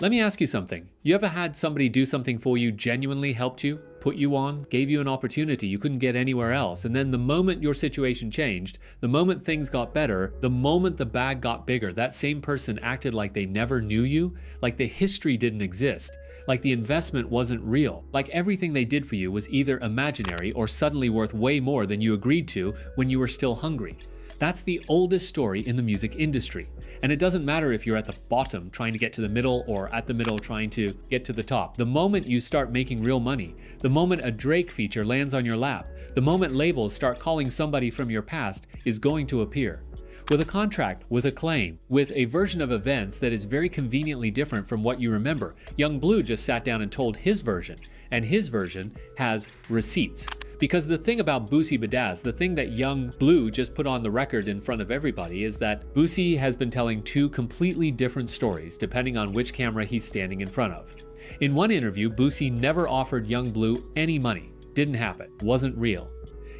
Let me ask you something. You ever had somebody do something for you, genuinely helped you, put you on, gave you an opportunity you couldn't get anywhere else, and then the moment your situation changed, the moment things got better, the moment the bag got bigger, that same person acted like they never knew you, like the history didn't exist, like the investment wasn't real, like everything they did for you was either imaginary or suddenly worth way more than you agreed to when you were still hungry. That's the oldest story in the music industry. And it doesn't matter if you're at the bottom trying to get to the middle or at the middle trying to get to the top. The moment you start making real money, the moment a Drake feature lands on your lap, the moment labels start calling somebody from your past is going to appear. With a contract, with a claim, with a version of events that is very conveniently different from what you remember. Young Bleu just sat down and told his version, and his version has receipts. Because the thing about Boosie Badazz, the thing that Young Bleu just put on the record in front of everybody is that Boosie has been telling two completely different stories depending on which camera he's standing in front of. In one interview, Boosie never offered Young Bleu any money. Didn't happen. Wasn't real.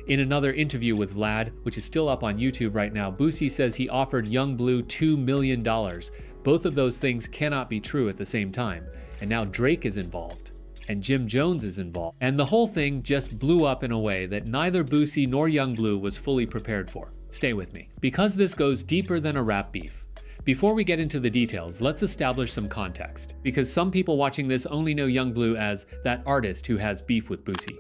In another interview with Vlad, which is still up on YouTube right now, Boosie says he offered Young Bleu $2 million. Both of those things cannot be true at the same time. And now Drake is involved. And Jim Jones is involved. And the whole thing just blew up in a way that neither Boosie nor Young Bleu was fully prepared for. Stay with me. Because this goes deeper than a rap beef. Before we get into the details, let's establish some context. Because some people watching this only know Young Bleu as that artist who has beef with Boosie.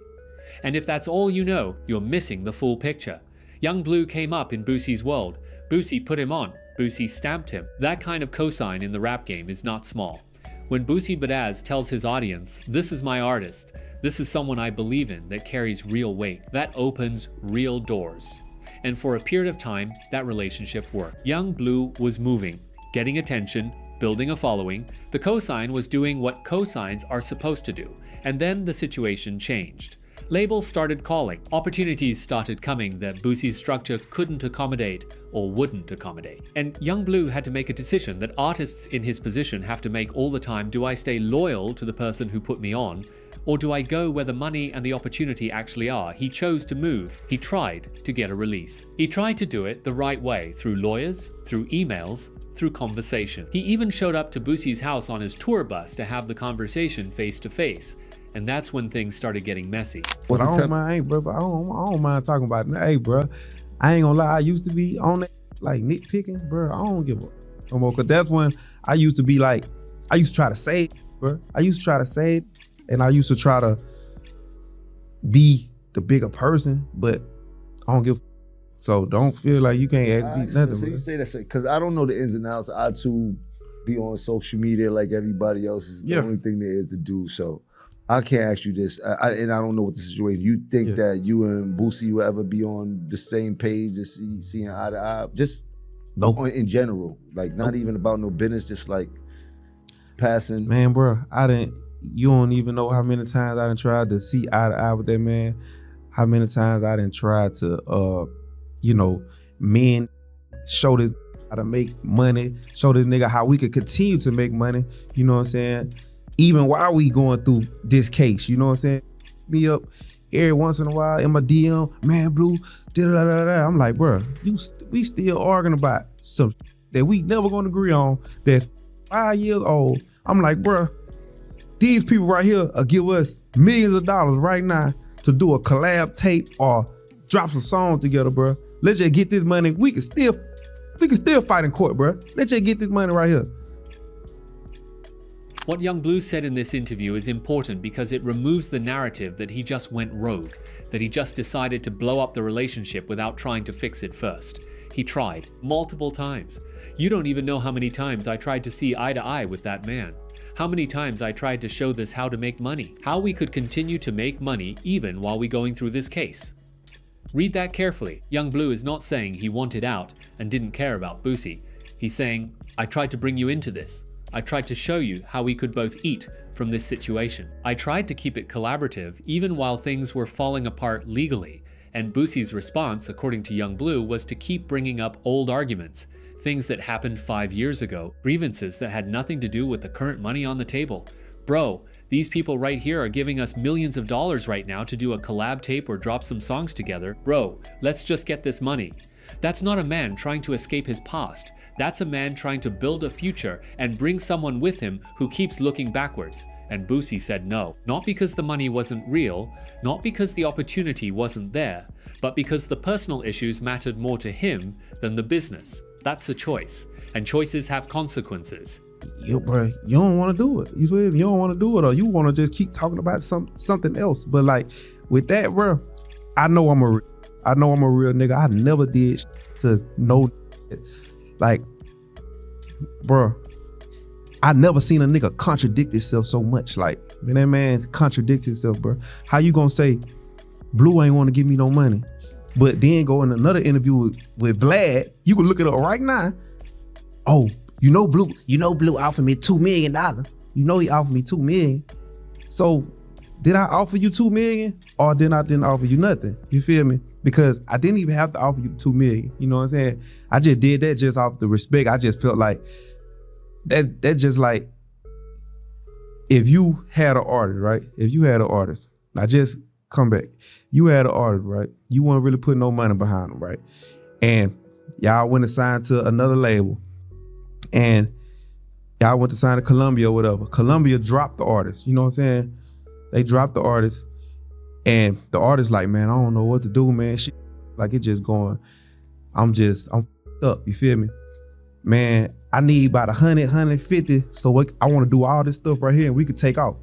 And if that's all you know, you're missing the full picture. Young Bleu came up in Boosie's world. Boosie put him on. Boosie stamped him. That kind of cosign in the rap game is not small. When Boosie Badazz tells his audience, this is my artist, this is someone I believe in that carries real weight, that opens real doors. And for a period of time, that relationship worked. Young Bleu was moving, getting attention, building a following. The cosign was doing what cosigns are supposed to do. And then the situation changed. Labels started calling. Opportunities started coming that Boosie's structure couldn't accommodate or wouldn't accommodate. And Young Bleu had to make a decision that artists in his position have to make all the time. Do I stay loyal to the person who put me on? Or do I go where the money and the opportunity actually are? He chose to move. He tried to get a release. He tried to do it the right way, through lawyers, through emails, through conversation. He even showed up to Boosie's house on his tour bus to have the conversation face to face. And that's when things started getting messy. But I don't mind, bro. I don't mind talking about it. Hey, bro, I ain't gonna lie. I used to be on that, like, nitpicking, bro. I don't give a no more. Cause that's when I used to be like, I used to try to save, bro. I used to try to save, and I used to try to be the bigger person, but I don't give. So don't feel like you can't ask me nothing. So bro. you say that because I don't know the ins and outs. I too be on social media like everybody else. Is the only thing there is to do. So I can't ask you this, and I don't know what the situation. You think that you and Boosie will ever be on the same page, just seeing eye to eye? Just in general, like not even about no business, just like passing. Man, bro, you don't even know how many times I done tried to see eye to eye with that man. How many times I done tried to, men show this how to make money, show this nigga how we could continue to make money. You know what I'm saying? Even while we going through this case, you know what I'm saying? Me up every once in a while in my DM, man, Blue, da-da-da-da-da. I'm like, bro, we still arguing about some that we never gonna agree on that's 5 years old. I'm like, bro, these people right here will give us millions of dollars right now to do a collab tape or drop some songs together, bro. Let's just get this money. We can still fight in court, bro. Let's just get this money right here. What Young Bleu said in this interview is important because it removes the narrative that he just went rogue, that he just decided to blow up the relationship without trying to fix it first. He tried, multiple times. You don't even know how many times I tried to see eye to eye with that man. How many times I tried to show this how to make money, how we could continue to make money even while we going through this case. Read that carefully. Young Bleu is not saying he wanted out and didn't care about Boosie. He's saying, I tried to bring you into this. I tried to show you how we could both eat from this situation. I tried to keep it collaborative even while things were falling apart legally, and Boosie's response, according to Young Bleu, was to keep bringing up old arguments, things that happened 5 years ago, grievances that had nothing to do with the current money on the table. Bro, these people right here are giving us millions of dollars right now to do a collab tape or drop some songs together. Bro, let's just get this money. That's not a man trying to escape his past. That's a man trying to build a future and bring someone with him who keeps looking backwards. And Boosie said no. Not because the money wasn't real, not because the opportunity wasn't there, but because the personal issues mattered more to him than the business. That's a choice, and choices have consequences. Bro, you don't want to do it. You feel me? You don't want to do it, or you want to just keep talking about something else. But like with that, bro, I know I'm a real nigga. I never did to no, like, bro, I never seen a nigga contradict himself so much. Like, man, that man contradict himself, bro. How you gonna say Blue ain't want to give me no money, but then go in another interview with Vlad? You can look it up right now. Oh, Blue offered me $2 million. You know he offered me $2 million. So did I offer you $2 million, or then I didn't offer you nothing? You feel me? Because I didn't even have to offer you $2 million. You know what I'm saying? I just did that just off the respect. I just felt like that just like, if you had an artist, right? If you had an artist, I just come back. You had an artist, right? You weren't really putting no money behind them, right? And y'all went to sign to another label, and y'all went to sign to Columbia or whatever. Columbia dropped the artist. You know what I'm saying? They dropped the artist, and the artist like, man, I don't know what to do, man. Shit, like, it just going, I'm up. You feel me? Man, I need about 100, 150. So I want to do all this stuff right here, and we could take off.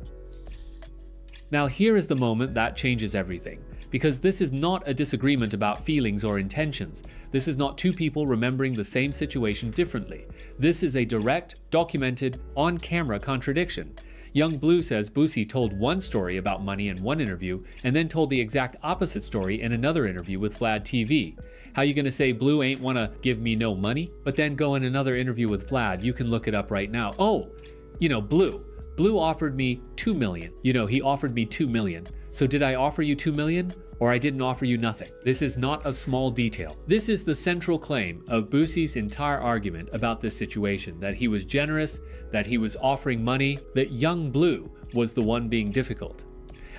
Now here is the moment that changes everything. Because this is not a disagreement about feelings or intentions. This is not two people remembering the same situation differently. This is a direct, documented, on-camera contradiction. Young Bleu says Boosie told one story about money in one interview and then told the exact opposite story in another interview with VladTV. How you gonna say Bleu ain't wanna give me no money, but then go in another interview with Vlad? You can look it up right now. Oh, Bleu offered me $2 million. He offered me $2 million. So did I offer you $2 million? Or I didn't offer you nothing? This is not a small detail. This is the central claim of Boosie's entire argument about this situation, that he was generous, that he was offering money, that Young Bleu was the one being difficult.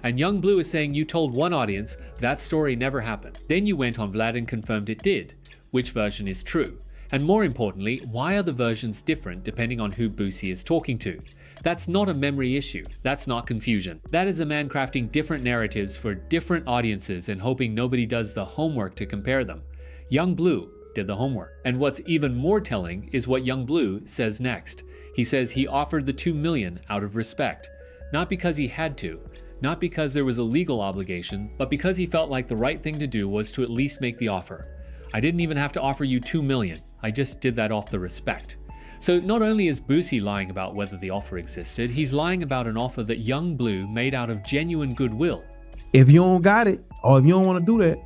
And Young Bleu is saying you told one audience that story never happened. Then you went on Vlad and confirmed it did. Which version is true? And more importantly, why are the versions different depending on who Boosie is talking to? That's not a memory issue. That's not confusion. That is a man crafting different narratives for different audiences and hoping nobody does the homework to compare them. Young Bleu did the homework. And what's even more telling is what Young Bleu says next. He says he offered the $2 million out of respect. Not because he had to, not because there was a legal obligation, but because he felt like the right thing to do was to at least make the offer. I didn't even have to offer you $2 million. I just did that off the respect. So not only is Boosie lying about whether the offer existed, he's lying about an offer that Young Bleu made out of genuine goodwill. If you don't got it, or if you don't want to do that,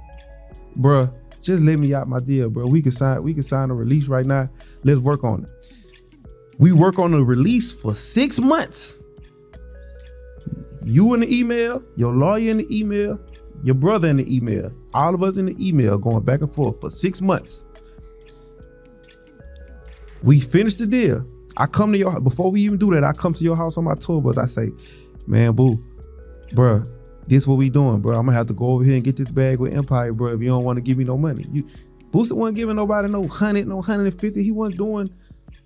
bruh, just let me out my deal, bro. We can sign a release right now. Let's work on it. We work on the release for 6 months. You in the email, your lawyer in the email, your brother in the email, all of us in the email, going back and forth for 6 months. We finished the deal. I come to your house. Before we even do that, I come to your house on my tour bus. I say, man, boo, bruh, this what we doing, bro. I'm gonna have to go over here and get this bag with Empire, bro, if you don't want to give me no money. Boosie wasn't giving nobody no 100, no 150. He wasn't doing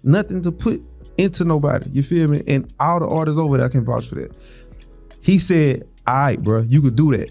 nothing to put into nobody. You feel me? And all the artists over there can vouch for that. He said, all right, bro, you could do that.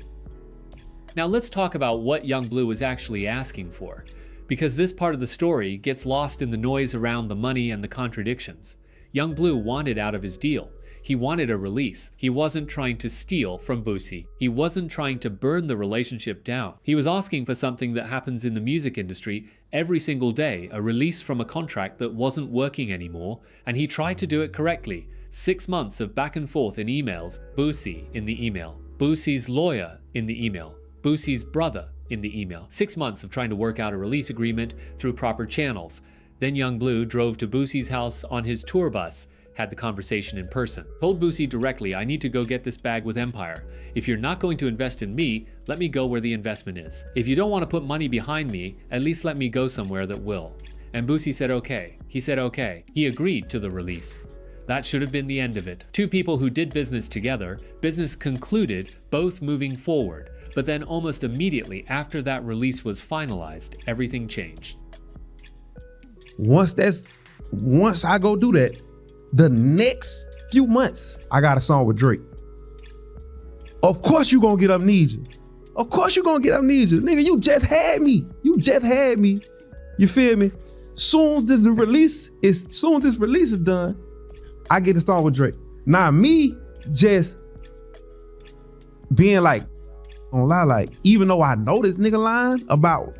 Now let's talk about what Young Bleu was actually asking for, because this part of the story gets lost in the noise around the money and the contradictions. Young Bleu wanted out of his deal. He wanted a release. He wasn't trying to steal from Boosie. He wasn't trying to burn the relationship down. He was asking for something that happens in the music industry every single day, a release from a contract that wasn't working anymore, and he tried to do it correctly. 6 months of back and forth in emails, Boosie in the email, Boosie's lawyer in the email, Boosie's brother in the email. 6 months of trying to work out a release agreement through proper channels. Then Young Bleu drove to Boosie's house on his tour bus, had the conversation in person. Told Boosie directly, I need to go get this bag with Empire. If you're not going to invest in me, let me go where the investment is. If you don't want to put money behind me, at least let me go somewhere that will. And Boosie said okay. He said okay. He agreed to the release. That should have been the end of it. Two people who did business together, business concluded, both moving forward. But then almost immediately after that release was finalized, everything changed. Once I go do that, the next few months, I got a song with Drake. Of course you gonna get amnesia. Of course you gonna get amnesia. Nigga, you just had me. You feel me? Soon this release is done, I get a song with Drake. Now me just being like, don't lie, like, even though I know this nigga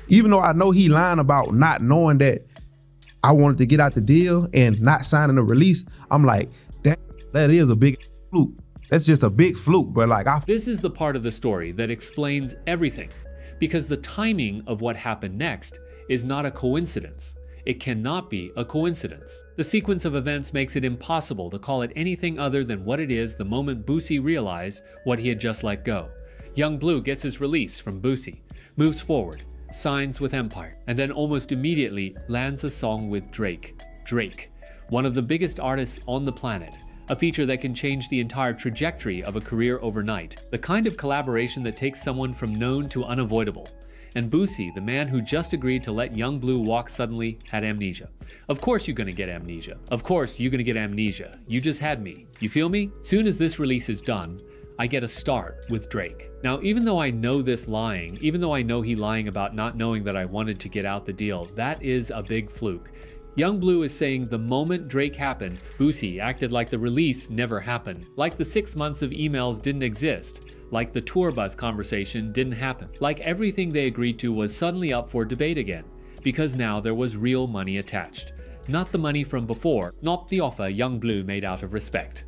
even though I know he lying about not knowing that I wanted to get out the deal and not signing the release, I'm like, that is a big fluke. That's just a big fluke, but like This is the part of the story that explains everything, because the timing of what happened next is not a coincidence. It cannot be a coincidence. The sequence of events makes it impossible to call it anything other than what it is the moment Boosie realized what he had just let go. Young Bleu gets his release from Boosie, moves forward, signs with Empire, and then almost immediately lands a song with Drake. Drake, one of the biggest artists on the planet, a feature that can change the entire trajectory of a career overnight, the kind of collaboration that takes someone from known to unavoidable. And Boosie, the man who just agreed to let Young Bleu walk suddenly, had amnesia. Of course you're gonna get amnesia. Of course you're gonna get amnesia. You just had me. You feel me? Soon as this release is done, I get a start with Drake. Now, even though I know this lying, even though I know he lying about not knowing that I wanted to get out the deal, that is a big fluke. Young Bleu is saying the moment Drake happened, Boosie acted like the release never happened, like the 6 months of emails didn't exist, like the tour bus conversation didn't happen, like everything they agreed to was suddenly up for debate again, because now there was real money attached. Not the money from before, not the offer Young Bleu made out of respect.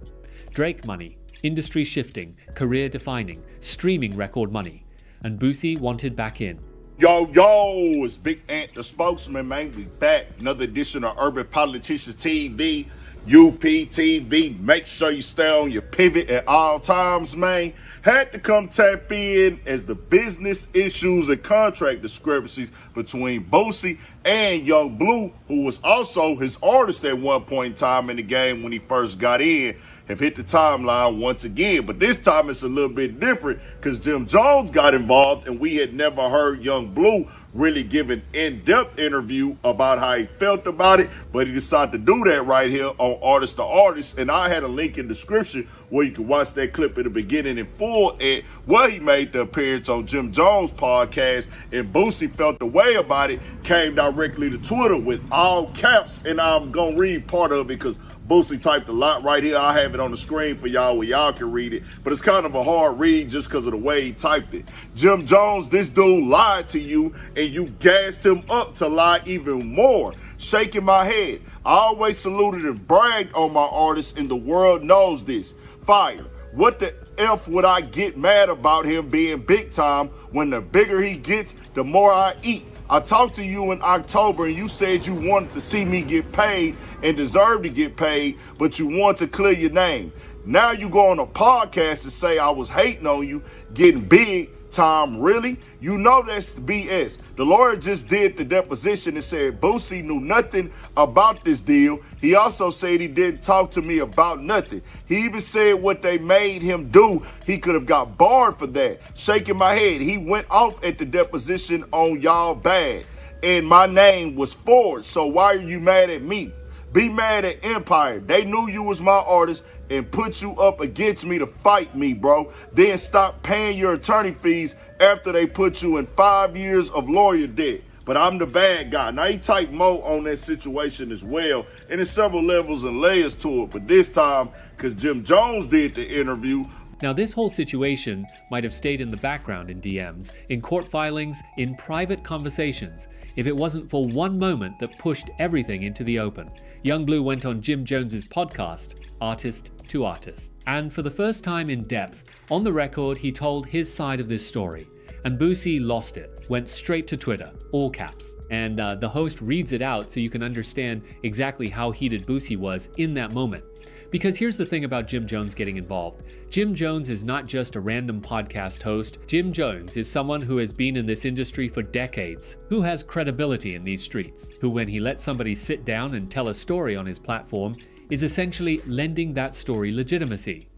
Drake money, industry shifting, career defining, streaming record money. And Boosie wanted back in. Yo, it's Big Ant, the spokesman, man. We back. Another edition of Urban Politicians TV, UPTV. Make sure you stay on your pivot at all times, man. Had to come tap in as the business issues and contract discrepancies between Boosie and Young Bleu, who was also his artist at one point in time in the game when he first got in, have hit the timeline once again. But this time it's a little bit different because Jim Jones got involved and we had never heard Young Bleu really give an in-depth interview about how he felt about it, but he decided to do that right here on Artist to Artist, and I had a link in the description where you can watch that clip at the beginning in full at where he made the appearance on Jim Jones' podcast, and Boosie felt the way about it, came directly to Twitter with all caps, and I'm gonna read part of it because Boosie typed a lot right here. I have it on the screen for y'all where y'all can read it, but it's kind of a hard read just because of the way he typed it. Jim Jones, this dude lied to you and you gassed him up to lie even more. Shaking my head. I always saluted and bragged on my artists and the world knows this. Fire. What the F would I get mad about him being big time when the bigger he gets, the more I eat? I talked to you in October and you said you wanted to see me get paid and deserve to get paid, but you want to clear your name. Now you go on a podcast to say I was hating on you, getting big time, really? You know that's BS. The lawyer just did the deposition and said Boosie knew nothing about this deal. He also said he didn't talk to me about nothing. He even said what they made him do, he could have got barred for that. Shaking my head. He went off at the deposition on y'all bad. And my name was Ford, so why are you mad at me? Be mad at Empire. They knew you was my artist and put you up against me to fight me, bro. Then stop paying your attorney fees after they put you in 5 years of lawyer debt. But I'm the bad guy. Now, he typed more on that situation as well, and there's several levels and layers to it. But this time, because Jim Jones did the interview. Now, this whole situation might have stayed in the background in DMs, in court filings, in private conversations, if it wasn't for one moment that pushed everything into the open. Young Bleu went on Jim Jones's podcast, Artist to Artist. And for the first time in depth, on the record, he told his side of this story. And Boosie lost it, went straight to Twitter, all caps. And the host reads it out so you can understand exactly how heated Boosie was in that moment. Because here's the thing about Jim Jones getting involved. Jim Jones is not just a random podcast host. Jim Jones is someone who has been in this industry for decades, who has credibility in these streets, who when he lets somebody sit down and tell a story on his platform, is essentially lending that story legitimacy.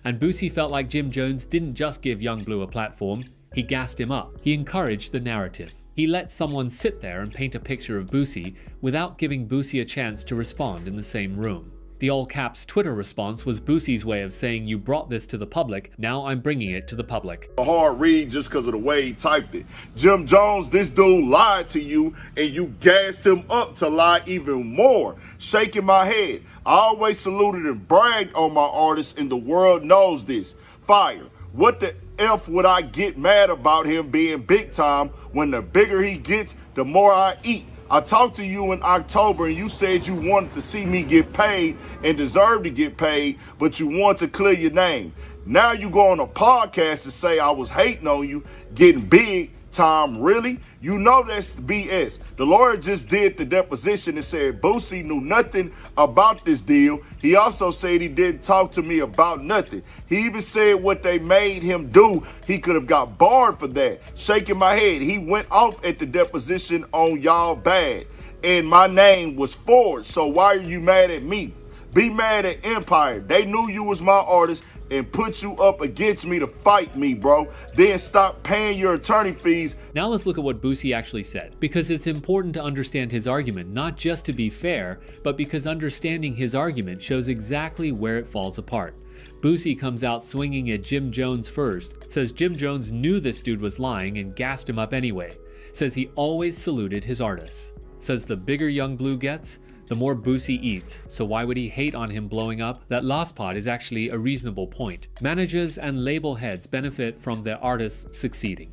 And Boosie felt like Jim Jones didn't just give Young Bleu a platform, he gassed him up. He encouraged the narrative. He let someone sit there and paint a picture of Boosie without giving Boosie a chance to respond in the same room. The all-caps Twitter response was Boosie's way of saying, "You brought this to the public, now I'm bringing it to the public." A hard read just because of the way he typed it. Jim Jones, this dude lied to you and you gassed him up to lie even more. Shaking my head. I always saluted and bragged on my artists and the world knows this. Fire. What the F would I get mad about him being big time when the bigger he gets, the more I eat? I talked to you in October and you said you wanted to see me get paid and deserve to get paid, but you want to clear your name. Now you go on a podcast to say I was hating on you, getting big time, really? You know that's BS. The lawyer just did the deposition and said Boosie knew nothing about this deal. He also said he didn't talk to me about nothing. He even said what they made him do, he could have got barred for that. Shaking my head, he went off at the deposition on y'all bad. And my name was Ford, so why are you mad at me? Be mad at Empire. They knew you was my artist and put you up against me to fight me, bro. Then stop paying your attorney fees. Now let's look at what Boosie actually said, because it's important to understand his argument, not just to be fair, but because understanding his argument shows exactly where it falls apart. Boosie comes out swinging at Jim Jones first, says Jim Jones knew this dude was lying and gassed him up anyway, says he always saluted his artists, says the bigger Young Bleu gets, the more Boosie eats, so why would he hate on him blowing up? That last part is actually a reasonable point. Managers and label heads benefit from their artists succeeding.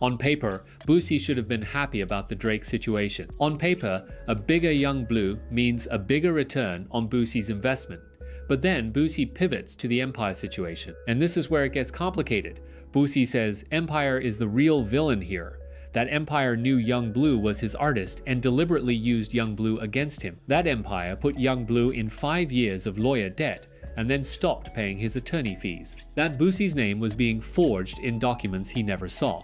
On paper, Boosie should have been happy about the Drake situation. On paper, a bigger Young Bleu means a bigger return on Boosie's investment. But then Boosie pivots to the Empire situation, and this is where it gets complicated. Boosie says Empire is the real villain here. That Empire knew Young Bleu was his artist and deliberately used Young Bleu against him. That Empire put Young Bleu in 5 years of lawyer debt and then stopped paying his attorney fees. That Boosie's name was being forged in documents he never saw.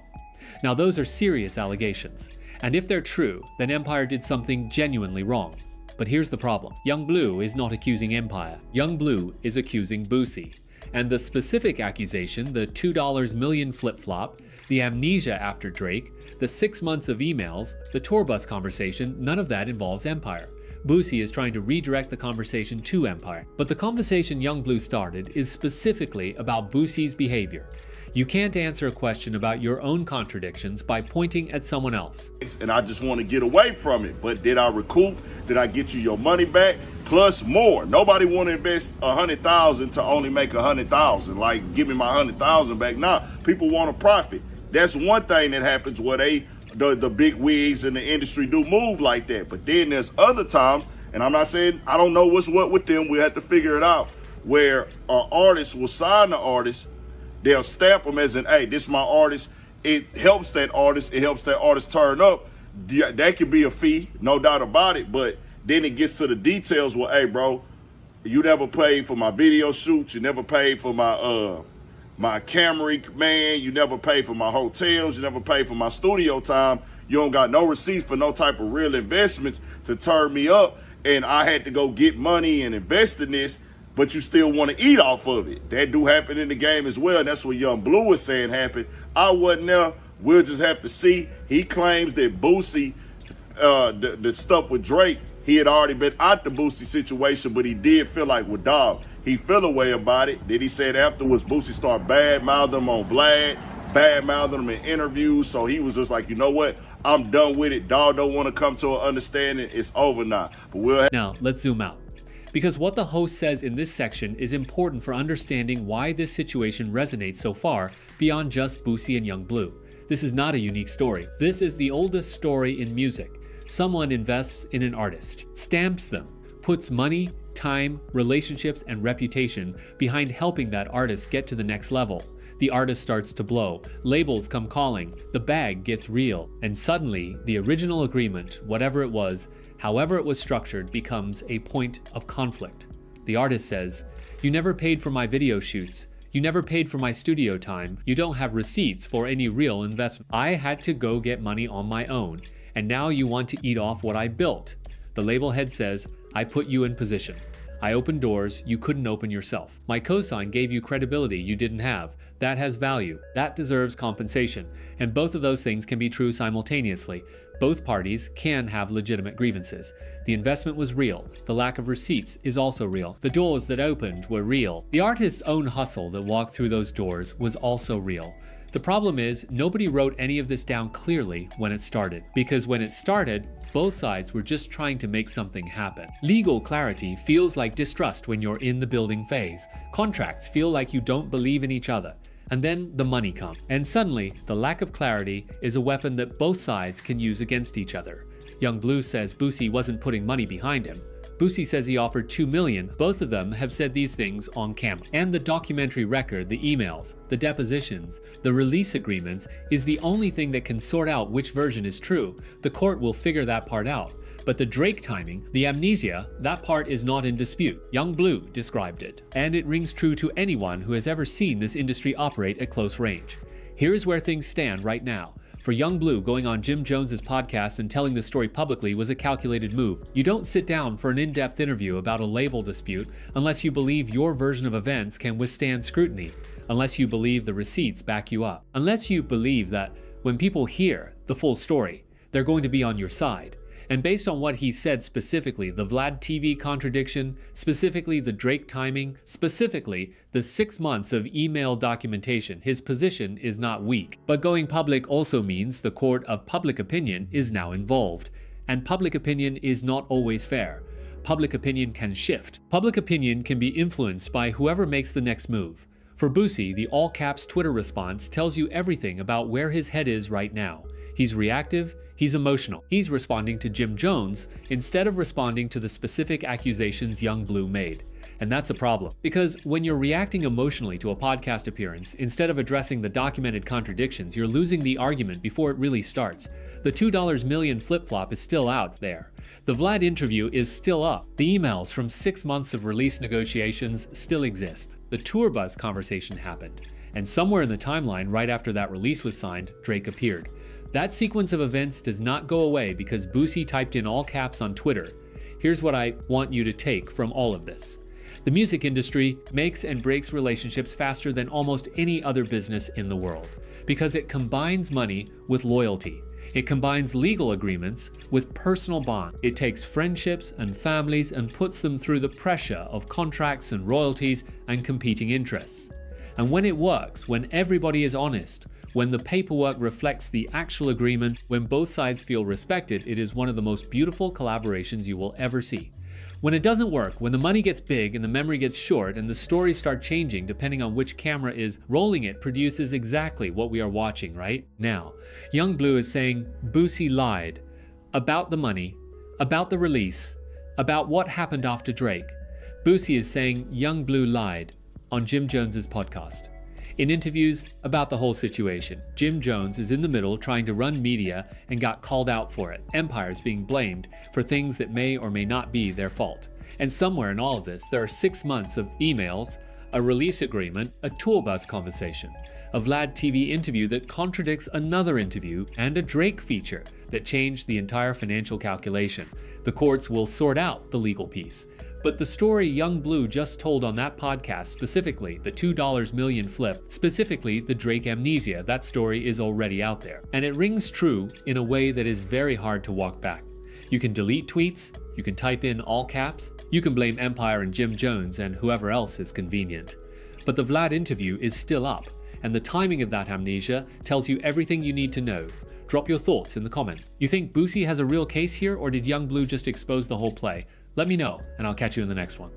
Now those are serious allegations, and if they're true, then Empire did something genuinely wrong. But here's the problem. Young Bleu is not accusing Empire. Young Bleu is accusing Boosie. And the specific accusation, the $2 million flip-flop, the amnesia after Drake, the 6 months of emails, the tour bus conversation, none of that involves Empire. Boosie is trying to redirect the conversation to Empire. But the conversation Young Bleu started is specifically about Boosie's behavior. You can't answer a question about your own contradictions by pointing at someone else. And I just want to get away from it. But did I recoup? Did I get you your money back? Plus more. Nobody want to invest $100,000 to only make $100,000. Like, give me my $100,000 back. Nah, people want a profit. That's one thing that happens where the big wigs in the industry do move like that. But then there's other times, and I'm not saying I don't know what's what with them. We have to figure it out. Where an artist will sign the artist, they'll stamp them as an, hey, this is my artist. It helps that artist. It helps that artist turn up. That could be a fee, no doubt about it. But then it gets to the details where, hey, bro, you never paid for my video shoots. You never paid for my camera man. You never paid for my hotels. You never paid for my studio time. You don't got no receipts for no type of real investments to turn me up. And I had to go get money and invest in this, but you still want to eat off of it. That do happen in the game as well. And that's what Young Bleu was saying happened. I wasn't there. We'll just have to see. He claims that Boosie, the stuff with Drake, he had already been out the Boosie situation, but he did feel like, well, dog, he feel a way about it. Then he said afterwards, Boosie started bad-mouthing him on Vlad, bad-mouthing him in interviews. So he was just like, you know what? I'm done with it. Dog don't want to come to an understanding. It's over now. But now, let's zoom out. Because what the host says in this section is important for understanding why this situation resonates so far beyond just Boosie and Young Bleu. This is not a unique story. This is the oldest story in music. Someone invests in an artist, stamps them, puts money, time, relationships, and reputation behind helping that artist get to the next level. The artist starts to blow, labels come calling, the bag gets real, and suddenly the original agreement, whatever it was, however it was structured, becomes a point of conflict. The artist says, "You never paid for my video shoots. You never paid for my studio time. You don't have receipts for any real investment. I had to go get money on my own, and now you want to eat off what I built." The label head says, "I put you in position. I opened doors you couldn't open yourself. My cosign gave you credibility you didn't have. That has value. That deserves compensation. And both of those things can be true simultaneously. Both parties can have legitimate grievances. The investment was real. The lack of receipts is also real. The doors that opened were real. The artist's own hustle that walked through those doors was also real. The problem is, nobody wrote any of this down clearly when it started. Because when it started, both sides were just trying to make something happen. Legal clarity feels like distrust when you're in the building phase. Contracts feel like you don't believe in each other. And then the money comes. And suddenly, the lack of clarity is a weapon that both sides can use against each other. Young Bleu says Boosie wasn't putting money behind him. Boosie says he offered $2 million. Both of them have said these things on camera. And the documentary record, the emails, the depositions, the release agreements is the only thing that can sort out which version is true. The court will figure that part out. But the Drake timing, the amnesia, that part is not in dispute. Young Bleu described it. And it rings true to anyone who has ever seen this industry operate at close range. Here's where things stand right now. For Young Bleu, going on Jim Jones's podcast and telling the story publicly was a calculated move. You don't sit down for an in-depth interview about a label dispute unless you believe your version of events can withstand scrutiny, unless you believe the receipts back you up, unless you believe that when people hear the full story, they're going to be on your side. And based on what he said specifically, the VladTV contradiction, specifically the Drake timing, specifically the 6 months of email documentation, his position is not weak. But going public also means the court of public opinion is now involved. And public opinion is not always fair. Public opinion can shift. Public opinion can be influenced by whoever makes the next move. For Boosie, the all-caps Twitter response tells you everything about where his head is right now. He's reactive, he's emotional. He's responding to Jim Jones instead of responding to the specific accusations Young Bleu made. And that's a problem. Because when you're reacting emotionally to a podcast appearance, instead of addressing the documented contradictions, you're losing the argument before it really starts. The $2 million flip-flop is still out there. The Vlad interview is still up. The emails from 6 months of release negotiations still exist. The tour bus conversation happened. And somewhere in the timeline right after that release was signed, Drake appeared. That sequence of events does not go away because Boosie typed in all caps on Twitter. Here's what I want you to take from all of this. The music industry makes and breaks relationships faster than almost any other business in the world because it combines money with loyalty. It combines legal agreements with personal bond. It takes friendships and families and puts them through the pressure of contracts and royalties and competing interests. And when it works, when everybody is honest, when the paperwork reflects the actual agreement, when both sides feel respected, it is one of the most beautiful collaborations you will ever see. When it doesn't work, when the money gets big and the memory gets short and the stories start changing depending on which camera is rolling it produces exactly what we are watching right now. Young Bleu is saying Boosie lied about the money, about the release, about what happened after Drake. Boosie is saying Young Bleu lied on Jim Jones's podcast. In interviews about the whole situation, Jim Jones is in the middle trying to run media and got called out for it. Empire's being blamed for things that may or may not be their fault. And somewhere in all of this, there are 6 months of emails, a release agreement, a tour bus conversation, a VladTV interview that contradicts another interview, and a Drake feature that changed the entire financial calculation. The courts will sort out the legal piece. But the story Young Bleu just told on that podcast, specifically the $2 million flip, specifically the Drake amnesia, that story is already out there. And it rings true in a way that is very hard to walk back. You can delete tweets, you can type in all caps, you can blame Empire and Jim Jones and whoever else is convenient. But the Vlad interview is still up, and the timing of that amnesia tells you everything you need to know. Drop your thoughts in the comments. You think Boosie has a real case here, or did Young Bleu just expose the whole play? Let me know, and I'll catch you in the next one.